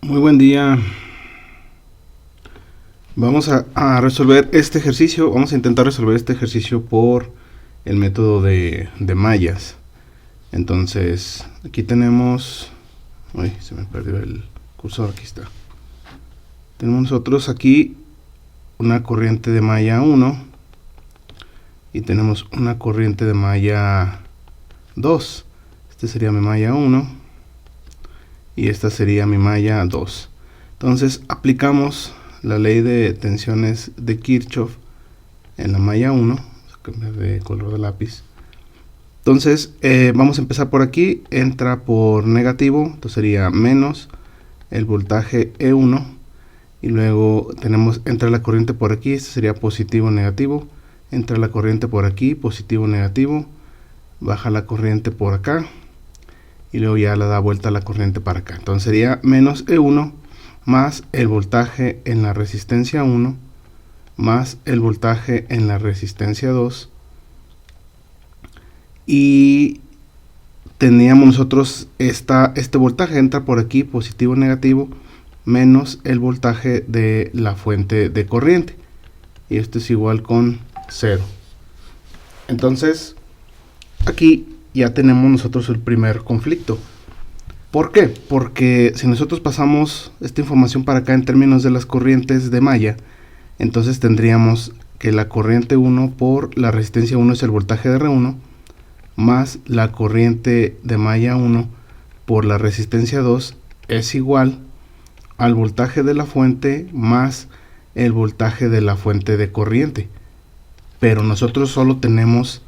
Muy buen día. Vamos a resolver este ejercicio. Vamos a intentar resolver este ejercicio por el método de mallas. Entonces, aquí tenemos... Uy, se me perdió el cursor. Aquí está. Tenemos nosotros aquí una corriente de malla 1 y tenemos una corriente de malla 2. Este sería mi malla 1 y esta sería mi malla 2. Entonces aplicamos la ley de tensiones de Kirchhoff en la malla 1. Vamos a cambiar de color de lápiz. Entonces vamos a empezar por aquí. Entra por negativo, entonces sería menos el voltaje E1, y luego entra la corriente por aquí, este sería positivo negativo. Entra la corriente por aquí, positivo negativo. Baja la corriente por acá y luego ya le da vuelta la corriente para acá. Entonces sería menos E1 más el voltaje en la resistencia 1 más el voltaje en la resistencia 2, y teníamos nosotros este voltaje entra por aquí, positivo negativo, menos el voltaje de la fuente de corriente, y esto es igual con 0. Entonces aquí ya tenemos nosotros el primer conflicto. ¿Por qué? Porque si nosotros pasamos esta información para acá en términos de las corrientes de malla, entonces tendríamos que la corriente 1 por la resistencia 1 es el voltaje de R1, más la corriente de malla 1 por la resistencia 2 es igual al voltaje de la fuente más el voltaje de la fuente de corriente. Pero nosotros solo tenemos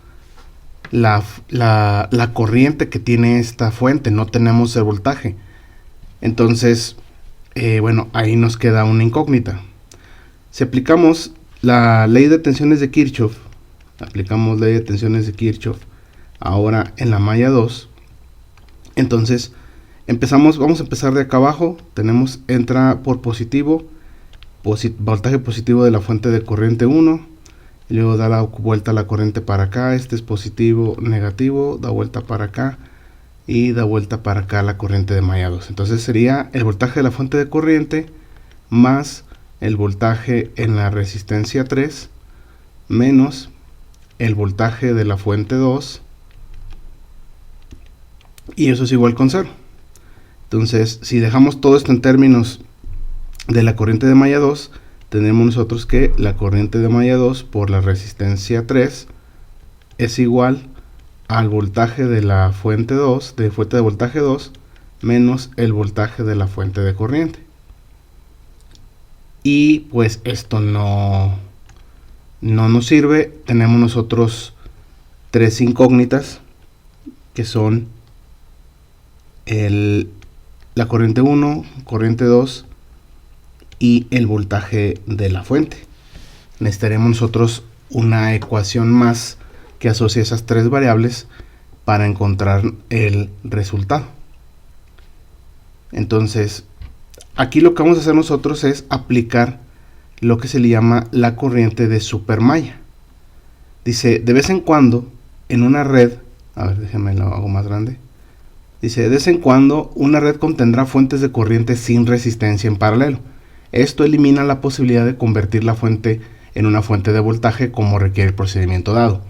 la corriente que tiene esta fuente, no tenemos el voltaje. Entonces, bueno, ahí nos queda una incógnita. Si aplicamos la ley de tensiones de Kirchhoff, ahora en la malla 2, entonces vamos a empezar de acá abajo. Entra por positivo, voltaje positivo de la fuente de corriente 1, y luego da la vuelta a la corriente para acá. Este es positivo negativo, da vuelta para acá y da vuelta para acá la corriente de malla 2. Entonces sería el voltaje de la fuente de corriente más el voltaje en la resistencia 3 menos el voltaje de la fuente 2, y eso es igual con 0. Entonces, si dejamos todo esto en términos de la corriente de malla 2, tenemos nosotros que la corriente de malla 2 por la resistencia 3 es igual al voltaje de la fuente 2, de fuente de voltaje 2, menos el voltaje de la fuente de corriente. Y pues esto no nos sirve. Tenemos nosotros tres incógnitas, que son la corriente 1, corriente 2 y el voltaje de la fuente. Necesitaremos nosotros una ecuación más que asocie esas tres variables para encontrar el resultado. Entonces, aquí lo que vamos a hacer nosotros es aplicar lo que se le llama la corriente de supermalla. Dice, de vez en cuando en una red, a ver, déjenme lo hago más grande. Dice, de vez en cuando una red contendrá fuentes de corriente sin resistencia en paralelo. Esto elimina la posibilidad de convertir la fuente en una fuente de voltaje como requiere el procedimiento dado.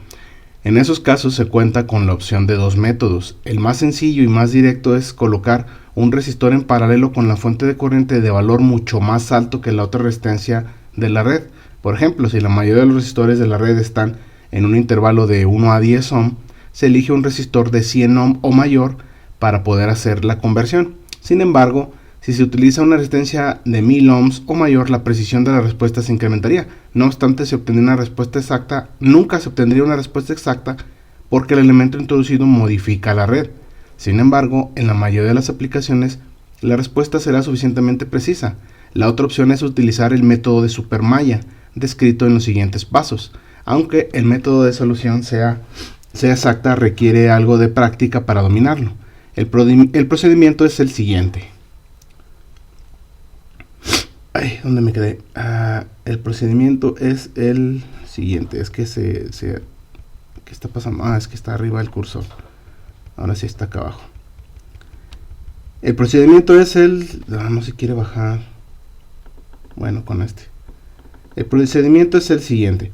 En esos casos se cuenta con la opción de dos métodos. El más sencillo y más directo es colocar un resistor en paralelo con la fuente de corriente de valor mucho más alto que la otra resistencia de la red. Por ejemplo, si la mayoría de los resistores de la red están en un intervalo de 1 a 10 ohm, se elige un resistor de 100 ohm o mayor para poder hacer la conversión. Sin embargo, si se utiliza una resistencia de 1000 ohms o mayor, la precisión de la respuesta se incrementaría. No obstante, nunca se obtendría una respuesta exacta porque el elemento introducido modifica la red. Sin embargo, en la mayoría de las aplicaciones, la respuesta será suficientemente precisa. La otra opción es utilizar el método de supermalla, descrito en los siguientes pasos. Aunque el método de solución sea exacta, requiere algo de práctica para dominarlo. El procedimiento es el siguiente. ¿Dónde me quedé? El procedimiento es el siguiente. Es que ¿qué está pasando? Es que está arriba el cursor. Ahora sí está acá abajo. El procedimiento es no se quiere bajar. Bueno, con este. El procedimiento es el siguiente.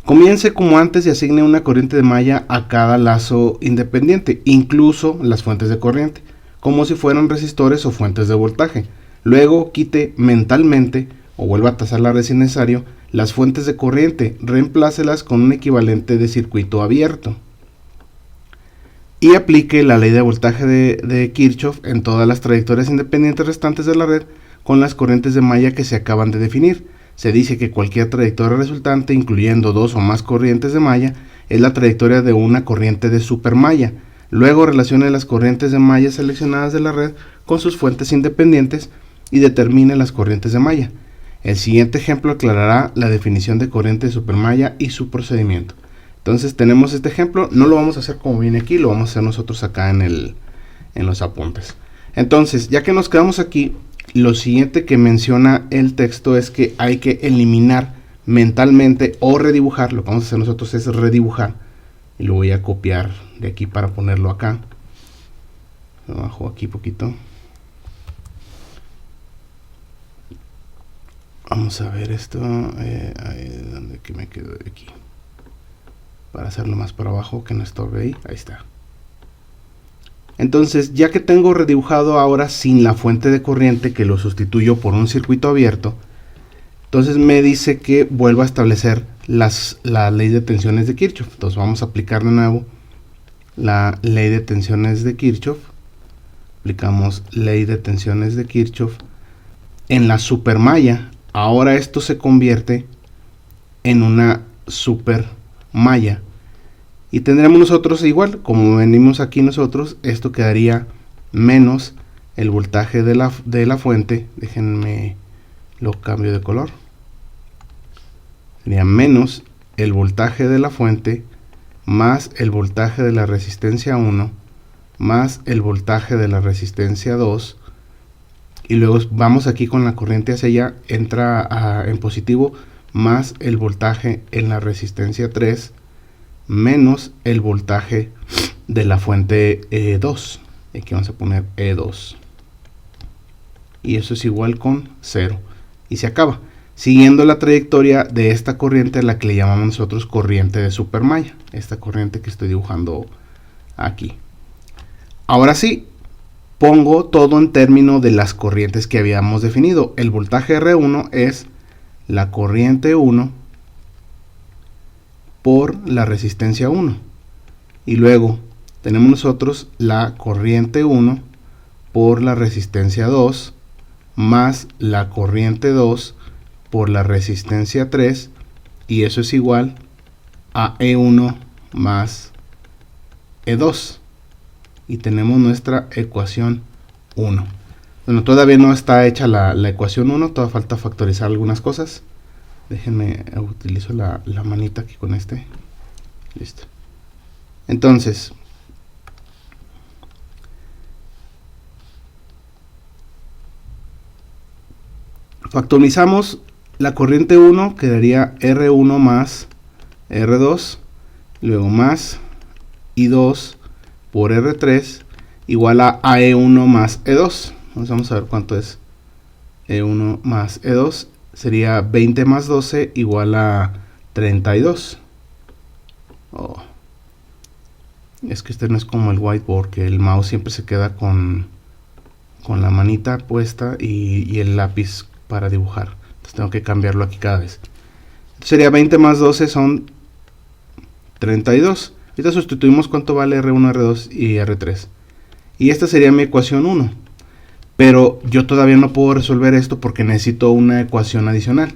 Comience como antes y asigne una corriente de malla a cada lazo independiente, incluso las fuentes de corriente, como si fueran resistores o fuentes de voltaje. Luego quite mentalmente, o vuelva a tasar la red si es necesario, las fuentes de corriente, reemplácelas con un equivalente de circuito abierto. Y aplique la ley de voltaje de Kirchhoff en todas las trayectorias independientes restantes de la red con las corrientes de malla que se acaban de definir. Se dice que cualquier trayectoria resultante, incluyendo dos o más corrientes de malla, es la trayectoria de una corriente de supermalla. Luego relacione las corrientes de malla seleccionadas de la red con sus fuentes independientes y determine las corrientes de malla. El siguiente ejemplo aclarará la definición de corriente de supermalla y su procedimiento. Entonces tenemos este ejemplo, no lo vamos a hacer como viene aquí, lo vamos a hacer nosotros acá en los apuntes. Entonces, ya que nos quedamos aquí, lo siguiente que menciona el texto es que hay que eliminar mentalmente o redibujar. Lo que vamos a hacer nosotros es redibujar. Y lo voy a copiar de aquí para ponerlo acá. Lo bajo aquí poquito. Vamos a ver esto. ¿Dónde que me quedo? Aquí. Para hacerlo más para abajo, que no estorbe ahí. Ahí está. Entonces, ya que tengo redibujado ahora sin la fuente de corriente, que lo sustituyo por un circuito abierto, entonces me dice que vuelva a establecer la ley de tensiones de Kirchhoff. Entonces vamos a aplicar de nuevo la ley de tensiones de Kirchhoff. Aplicamos ley de tensiones de Kirchhoff en la supermalla. Ahora esto se convierte en una supermalla. Y tendremos nosotros igual, como venimos aquí nosotros, esto quedaría menos el voltaje de la fuente. Déjenme lo cambio de color. Sería menos el voltaje de la fuente más el voltaje de la resistencia 1 más el voltaje de la resistencia 2. Y luego vamos aquí con la corriente hacia allá, entra en positivo, más el voltaje en la resistencia 3 menos el voltaje de la fuente E2. Aquí vamos a poner E2. Y eso es igual con 0. Y se acaba. Siguiendo la trayectoria de esta corriente, a la que le llamamos nosotros corriente de supermalla. Esta corriente que estoy dibujando aquí. Ahora sí, pongo todo en términos de las corrientes que habíamos definido. El voltaje R1 es la corriente 1 por la resistencia 1. Y luego tenemos nosotros la corriente 1 por la resistencia 2 más la corriente 2 por la resistencia 3, y eso es igual a E1 más E2. Y tenemos nuestra ecuación 1. Bueno, todavía no está hecha la ecuación 1, todavía falta factorizar algunas cosas. Déjenme, utilizo la manita aquí con este. Listo. Entonces, factorizamos la corriente 1, quedaría R1 más R2, luego más I2 por R3 igual a E1 más E2. Entonces vamos a ver cuánto es E1 más E2. Sería 20 más 12 igual a 32. Oh. Es que este no es como el whiteboard, que el mouse siempre se queda con la manita puesta y el lápiz para dibujar. Entonces tengo que cambiarlo aquí cada vez. Entonces sería 20 más 12 son 32. Ahorita sustituimos cuánto vale R1, R2 y R3. Y esta sería mi ecuación 1. Pero yo todavía no puedo resolver esto porque necesito una ecuación adicional.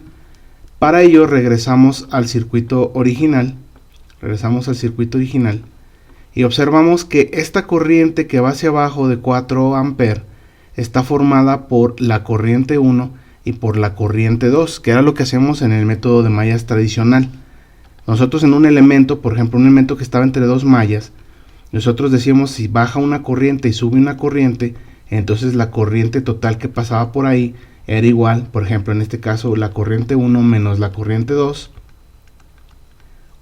Para ello regresamos al circuito original. Y observamos que esta corriente que va hacia abajo de 4 amperes está formada por la corriente 1 y por la corriente 2, que era lo que hacemos en el método de mallas tradicional. Nosotros en un elemento, por ejemplo, un elemento que estaba entre dos mallas, nosotros decíamos si baja una corriente y sube una corriente, entonces la corriente total que pasaba por ahí era igual, por ejemplo, en este caso, la corriente 1 menos la corriente 2.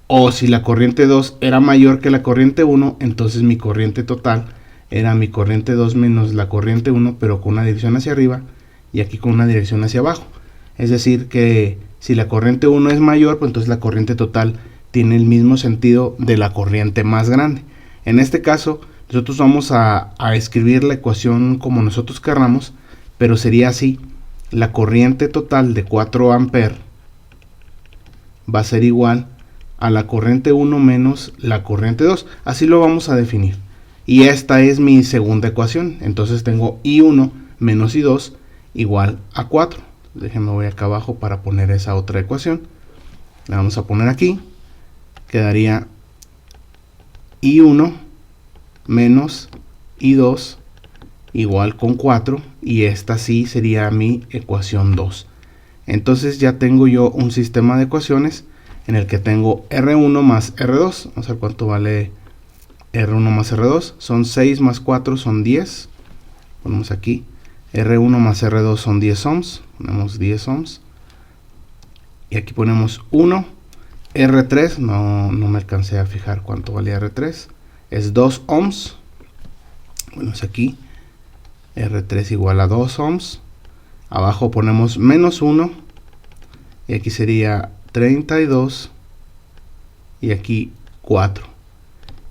O si la corriente 2 era mayor que la corriente 1, entonces mi corriente total era mi corriente 2 menos la corriente 1, pero con una dirección hacia arriba y aquí con una dirección hacia abajo. Es decir que si la corriente 1 es mayor, pues entonces la corriente total tiene el mismo sentido de la corriente más grande. En este caso, nosotros vamos a escribir la ecuación como nosotros querramos, pero sería así: la corriente total de 4 amperes va a ser igual a la corriente 1 menos la corriente 2. Así lo vamos a definir. Y esta es mi segunda ecuación. Entonces tengo I1 menos I2 igual a 4. Déjenme voy acá abajo para poner esa otra ecuación. La vamos a poner aquí. Quedaría I1 menos I2 igual con 4. Y esta sí sería mi ecuación 2. Entonces ya tengo yo un sistema de ecuaciones en el que tengo R1 más R2. Vamos a ver cuánto vale R1 más R2. Son 6 más 4 son 10. Ponemos aquí. R1 más R2 son 10 ohms. Ponemos 10 ohms. Y aquí ponemos 1. R3, no me alcancé a fijar cuánto valía R3. Es 2 ohms. Ponemos aquí. R3 igual a 2 ohms. Abajo ponemos menos 1. Y aquí sería 32. Y aquí 4.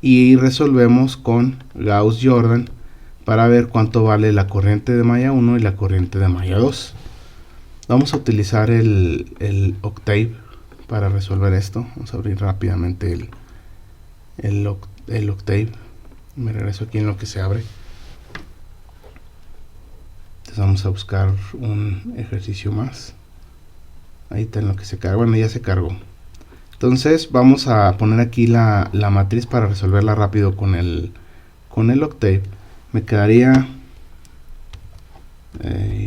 Y resolvemos con Gauss-Jordan para ver cuánto vale la corriente de malla 1 y la corriente de malla 2. Vamos a utilizar el Octave para resolver esto. Vamos a abrir rápidamente el Octave. Me regreso aquí en lo que se abre. Entonces vamos a buscar un ejercicio más. Ahí está en lo que se carga. Bueno, ya se cargó. Entonces vamos a poner aquí la matriz para resolverla rápido con el Octave. Me quedaría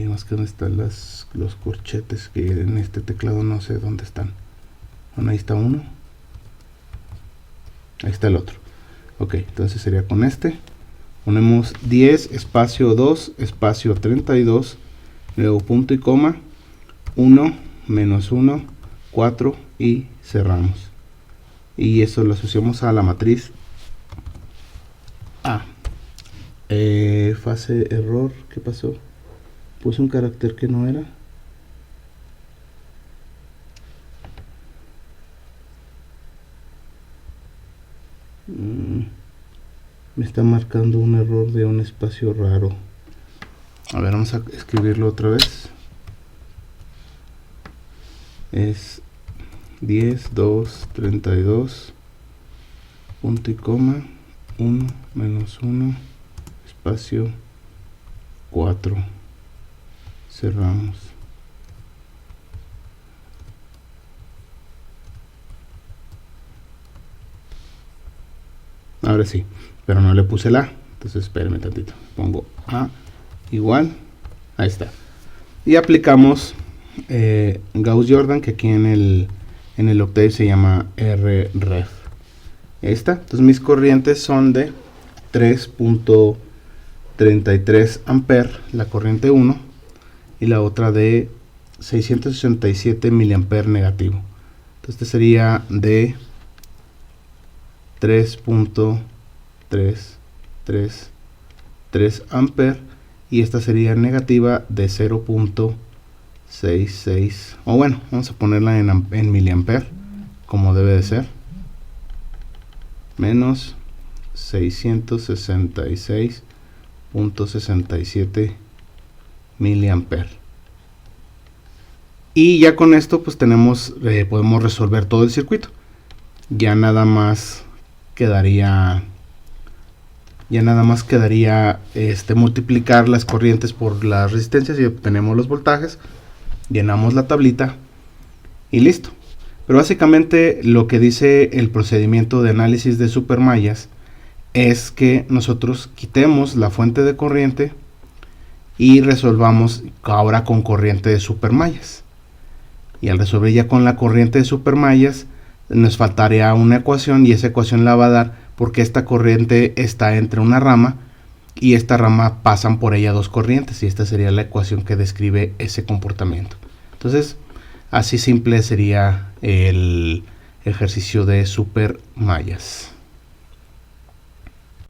más que dónde están los corchetes, que en este teclado no sé dónde están. Bueno, ahí está uno, ahí está el otro. Ok, entonces sería con este. Ponemos 10 espacio 2 espacio 32, luego punto y coma, 1 menos 1, 4 y cerramos. Y eso lo asociamos a la matriz A. Fase error, ¿qué pasó? Puse un carácter que no era. Me está marcando un error de un espacio raro. A ver, vamos a escribirlo otra vez. Es 10, 2, 32, punto y coma, 1 menos 1, espacio 4, cerramos. Ahora sí, pero no le puse la A, entonces espérenme tantito, pongo A igual, ahí está. Y aplicamos Gauss-Jordan, que aquí en el Octave se llama RREF. Esta, entonces mis corrientes son de 3.33 amperes, la corriente 1, y la otra de 667 miliamperes negativo. Entonces este sería de 3.333 amperes, y esta sería negativa de 0.66, o bueno, vamos a ponerla en miliamperes como debe de ser, menos 666.67 miliamperes. Y ya con esto pues tenemos, podemos resolver todo el circuito. Ya nada más quedaría multiplicar las corrientes por las resistencias y obtenemos los voltajes, llenamos la tablita y listo. Pero básicamente lo que dice el procedimiento de análisis de supermallas es que nosotros quitemos la fuente de corriente y resolvamos ahora con corriente de supermallas. Y al resolver ya con la corriente de supermallas nos faltaría una ecuación, y esa ecuación la va a dar porque esta corriente está entre una rama y esta rama pasan por ella dos corrientes, y esta sería la ecuación que describe ese comportamiento. Entonces así simple sería el ejercicio de supermallas.